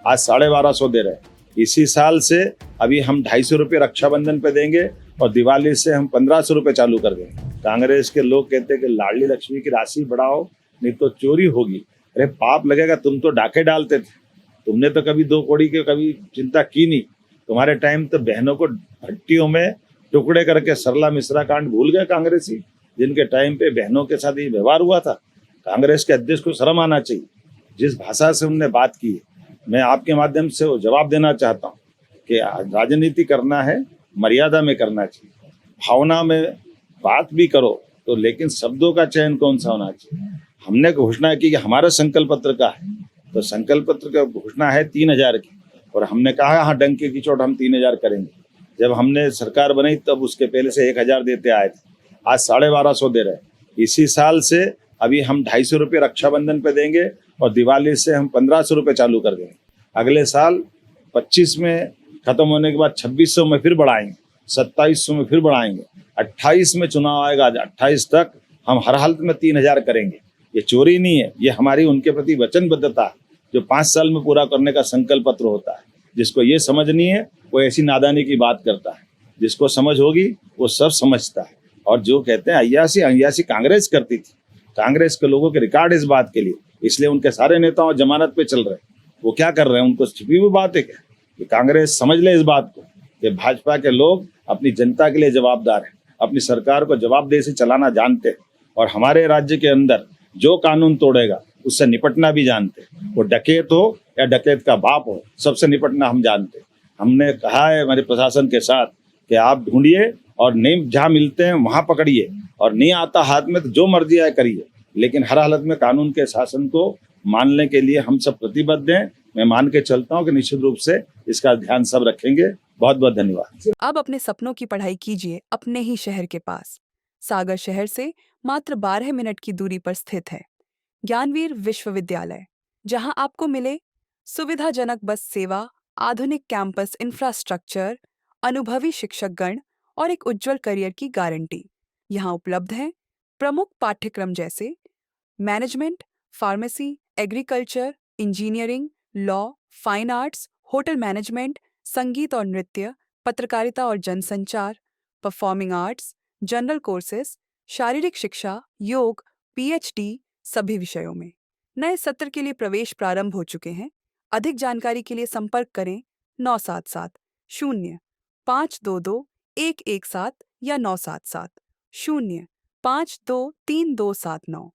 आज 1250 दे रहे हैं। इसी साल से अभी हम 250 रुपये रक्षाबंधन पे देंगे और दिवाली से हम 1500 रुपये चालू कर देंगे। कांग्रेस के लोग कहते हैं कि लाडली लक्ष्मी की राशि बढ़ाओ नहीं तो चोरी होगी। अरे पाप लगेगा, तुम तो डाके डालते थे, तुमने तो कभी 2 कौड़ी की कभी चिंता की नहीं। तुम्हारे टाइम तो बहनों को भट्टियों में टुकड़े करके सरला मिश्रा कांड भूल गए कांग्रेसी, जिनके टाइम पे बहनों के साथ ये व्यवहार हुआ था। कांग्रेस के अध्यक्ष को शर्म आना चाहिए। जिस भाषा से उन्होंने बात की है, मैं आपके माध्यम से वो जवाब देना चाहता हूँ कि राजनीति करना है, मर्यादा में करना चाहिए। भावना में बात भी करो तो, लेकिन शब्दों का चयन कौन सा होना चाहिए। हमने घोषणा की कि हमारा संकल्प पत्र का है, तो संकल्प पत्र का घोषणा है 3000 की, और हमने कहा हाँ डंके की चोट हम 3000 करेंगे। जब हमने सरकार बनाई तब उसके पहले से 1000 देते आए थे, आज 1250 दे रहे हैं। इसी साल से अभी हम 250 रुपये रक्षाबंधन पे देंगे और दिवाली से हम 1500 रुपये चालू कर देंगे। अगले साल 25 में खत्म होने के बाद 2600 में फिर बढ़ाएंगे, 2700 में फिर बढ़ाएंगे, 28 में चुनाव आएगा, 28 तक हम हर हालत में 3000 करेंगे। ये चोरी नहीं है, ये हमारी उनके प्रति वचनबद्धता है, जो 5 साल में पूरा करने का संकल्प पत्र होता है। जिसको ये समझ नहीं है वो ऐसी नादानी की बात करता है, जिसको समझ होगी वो सब समझता है। और जो कहते हैं अय्यासी अय्यासी कांग्रेस करती थी, कांग्रेस के लोगों के रिकॉर्ड इस बात के लिए, इसलिए उनके सारे नेताओं जमानत पे चल रहे हैं। वो क्या कर रहे हैं, उनको छिपी हुई बात है क्या कि कांग्रेस समझ ले इस बात को कि भाजपा के लोग अपनी जनता के लिए जवाबदार हैं, अपनी सरकार को जवाबदेही से चलाना जानते हैं, और हमारे राज्य के अंदर जो कानून तोड़ेगा उससे निपटना भी जानते हैं। वो डकैत हो या डकैत का बाप हो, सबसे निपटना हम जानते हैं। हमने कहा है हमारे प्रशासन के साथ कि आप ढूंढिए और नहीं जहाँ मिलते हैं वहाँ पकड़िए, और नहीं आता हाथ में तो जो मर्जी आए करिए, लेकिन हर हालत में कानून के शासन को मानने के लिए हम सब प्रतिबद्ध हैं। मैं मान के चलता हूँ कि निश्चित रूप से इसका ध्यान सब रखेंगे। बहुत बहुत धन्यवाद। अब अपने सपनों की पढ़ाई कीजिए अपने ही शहर के पास। सागर शहर से मात्र 12 मिनट की दूरी पर स्थित है ज्ञानवीर विश्वविद्यालय, जहां आपको मिले सुविधाजनक बस सेवा, आधुनिक कैंपस इंफ्रास्ट्रक्चर, अनुभवी शिक्षकगण और एक उज्जवल करियर की गारंटी। यहां उपलब्ध हैं प्रमुख पाठ्यक्रम जैसे management, pharmacy, agriculture, engineering, law, fine arts, hotel management, संगीत और नृत्य, पत्रकारिता और जनसंचार, परफॉर्मिंग आर्ट्स, जनरल कोर्सेज, शारीरिक शिक्षा, योग, पीएचडी सभी विषयों में। नए सत्र के लिए प्रवेश प्रारंभ हो चुके हैं। अधिक जानकारी के लिए संपर्क करें 977-0-522-117 या 977-0-523-279।